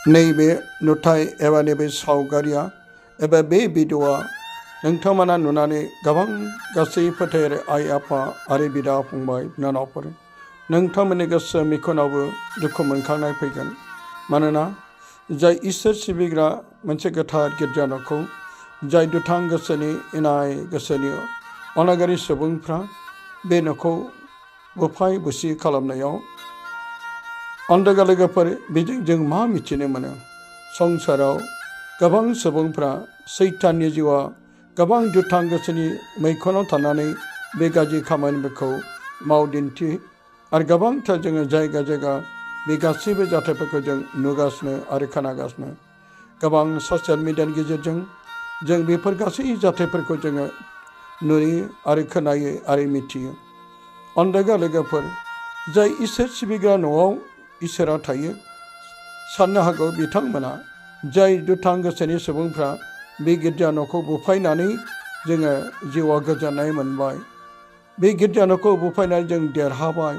नैबे नुथाय एबा नैबे सावगारिया एबा बे भिडिअ'आ नोंथांमोना नुनानै गोबां गासै फोथायारि आइ आफा आरो बिदा फंबाय बिनानावफोर नोंथांमोननि गोसो मिखुनावबो दुखु मोनखांनाय फैगोन। मानोना जाय इसोर सिबिग्रा मोनसे गोथार गिर्जा न'खौ जाय दुथां गोसोनि इनाय गोसोनि अनागारि सुबुंफ्रा बे न'खौ बुफाय बुसि खालामनायाव अन्धगा लोगोफोर बेजों जों मा मिथिनो मोनो? संसाराव गोबां सुबुंफ्रा सैताननि जिउआ गोबां दुथां गोसोनि मैखुनाव थानानै बे गाज्रि खामानिफोरखौ मावदिन्थि आरो गोबांथार जोङो जायगा जायगा बे गासैबो जाथायफोरखौ जों नुगासिनो आरो खोनागासिनो। गोबां ससियेल मिडियानि गेजेरजों जों बेफोर गासै जाथायफोरखौ जोङो नुयो आरो खोनायो आरो मिथियो। अन्धगा लोगोफोर जाय इसोर सिबिग्रा न'आव इसोरा थायो, साननो हागौ बिथांमोना जाय दुथां गोसोनि सुबुंफ्रा बे गिर्जा न'खौ बुफायनानै जोङो जिउआव गोजोननाय मोनबाय, बे गिर्जा न'खौ बुफायनानै जों देरहाबाय,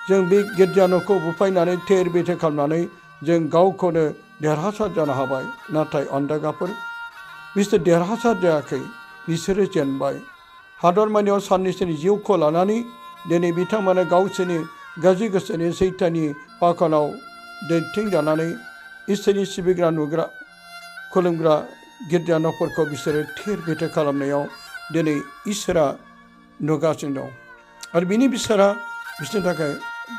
जों बे गिर्जा न'खौ बुफायनानै थेर बेथेर खालामनानै जों गावखौनो देरहासार जानो हाबाय। नाथाय अन्धगाफोर बिसोर देरहासार जायाखै, बिसोरो जेनबाय। हादरमानियाव साननैसोनि जिउखौ लानानै दिनै बिथांमोना गावसोरनि गाज्रि गोसोनि सैताननि फाखनाव दैथिंजानानै इसोरनि सिबिग्रा नुग्रा खुलुमग्रा गिर्जा न'फोरखौ बिसोरो थेर बेथेर खालामनायाव दिनै इसोरा नुगासिनो दं आरो बिनि बिसारा बिसोरनि थाखाय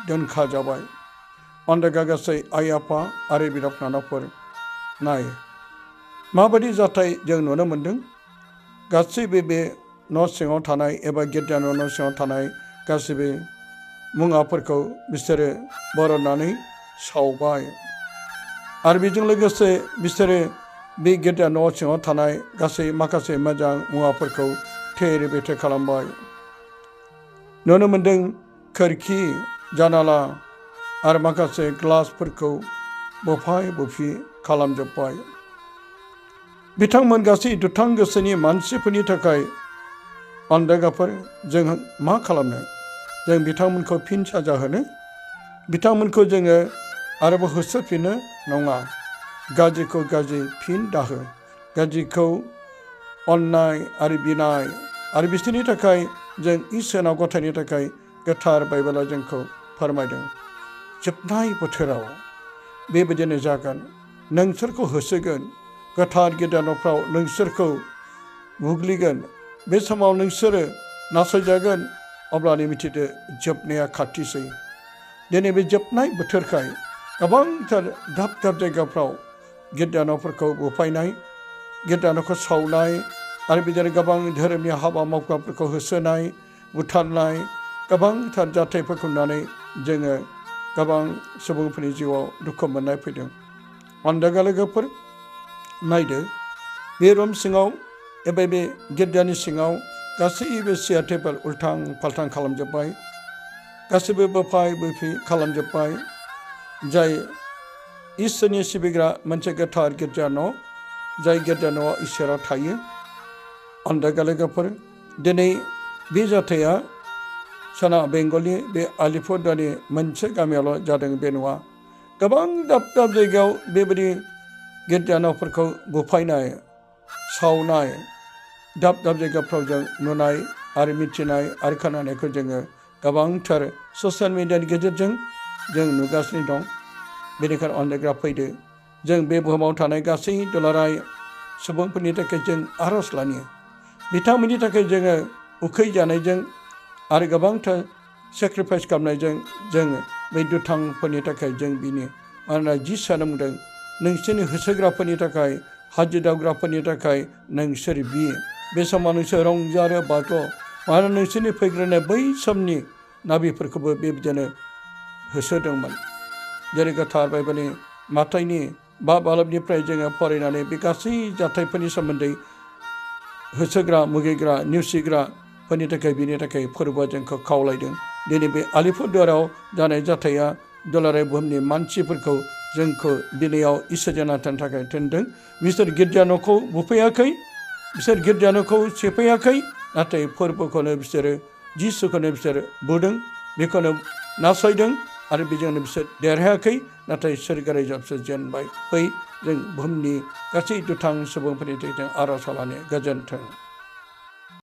दोनखा जाबाय। अन्धगा गासै आइ आफा आरो बिदा फंबायफोर नाय माबायदि जाथाय जों नुनो मोन्दों। गासैबो बे न' सिङाव थानाय एबा गिर्जा न' सिङाव थानाय गासैबो मुवाफोरखौ बिसोरो बरननानै सावबाय आरो बेजों लोगोसे बिसोरो बे गिर्जा न' सिङाव थानाय गासै माखासे मोजां मुवाफोरखौ थेर बेथेर खालामबाय। नुनो मोन्दों खोरखि जानाला आरो माखासे ग्लासफोरखौ बुफाय बुफि खालामजोब्बाय। बिथांमोन गासै दुथां गोसोनि मानसिफोरनि थाखाय अन्धगाफोर जों मा खालामनो? जों बिथांमोनखौ फिन साजा होनो, बिथांमोनखौ जोङो आरोबाव होसोफिनो नङा। गाज्रिखौ गाज्रि फिन दाहो, गाज्रिखौ अननाय आरो बिनाय आरो बिसोरनि थाखाय जों इसोरनाव गथायनो थाखाय गोथार बाइबेला जोंखौ फोरमायदों। जोबनाय बोथोराव बेबायदिनो जागोन। नोंसोरखौ होसोगोन, गोथार गिर्जा न'फ्राव नोंसोरखौ बुग्लिगोन। बे समाव नोंसोरो नासयजागोन। अब्लानो मिथिदो जोबनाया खाथिसै। दिनै बे जोबनाय बोथोरखाय गोबांथार दाब दाब जायगाफ्राव गिर्जा न'फोरखौ बुफायनाय, गिर्जा न'खौ सावनाय आरो बिदिनो गोबां धोरोमनि हाबा मावग्राफोरखौ होसोनाय, बुथारनाय गोबांथार जाथायफोरखौ नुनानै जोङो गोबां सुबुंफोरनि जिउआव दुखु मोननाय फैदों। अन्धगा लोगोफोर नायदो, बे रुम सिङाव एबा बे गिर्जानि सिङाव गासैबो सियार टेबोल उल्थां फाल्थां खालामजोब्बाय, गासैबो बुफाय बुफि खालामजोब्बाय। जाय इसोरनि सिबिग्रा मोनसे गोथार गिर्जा न', जाय गिर्जा न'आव इसोरा थायो। अन्धगा लोगोफोर दिनै बे जाथाया सोनाब बेंगलनि बे आलिपुरदुवारनि मोनसे गामियावल' जादों बे नङा। गोबां दाब दाब जायगायाव बेबायदि गिर्जा न'फोरखौ बुफायनाय, सावनाय दाब दाब जायगाफ्राव जों नुनाय आरो मिथिनाय आरो खोनानायखौ जोङो गोबांथार ससियेल मिडियानि गेजेरजों जों नुगासिनो दं। बेनिखायनो अन्धगा फैदो, जों बे बुहुमाव थानाय गासै दुलाराय सुबुंफोरनि थाखाय जों आर'ज लानि। बिथांमोननि थाखाय जोङो उखै जानायजों आरो गोबांथार सेक्रिफाइस खालामनायजों जों बै दुथांफोरनि थाखाय जों बिनि। मानोना जिसुआनो बुंदों, नोंसोरनि होसोग्राफोरनि थाखाय, हाजिराग्राफोरनि थाखाय नोंसोर बियो। बे समाव नोंसोर रंजारो बाज्ल'। मानोना नोंसोरनि फैग्रोनाय बै समनि नाबिफोरखौबो बेबायदिनो होसोदोंमोन। जेरै गोथार बाइबेलनि माथाइनि 5 बालाबनिफ्राय जोङो फरायनानै बे गासै जाथायफोरनि सोमोन्दै होसोग्रा, मुगैग्रा, नेवसिग्राफोरनि थाखाय बिनि थाखाय फोरबोआ जोंखौ खावलायदों। दिनै बे आलिपुरदुवाराव जानाय जाथाया दुलाराय बुहुमनि मानसिफोरखौ जोंखौ दिनैयाव इसोरजों नांथानो थाखाय थिनदों। बिसोर गिर्जा न'खौ बुफायाखै, बिसोर गिर्जा न'खौ सेफायाखै, नाथाय फोरबोखौनो बिसोरो, जिसुखौनो बिसोर बुदों, बेखौनो नासयदों आरो बेजोंनो बिसोर देरहायाखै। नाथाय सोरगोयारि जबसो जेनबाय। बै जों बुहुमनि गासै दुथां सुबुंफोरनि थाखाय आर'ज खालामो गोजोन्थों।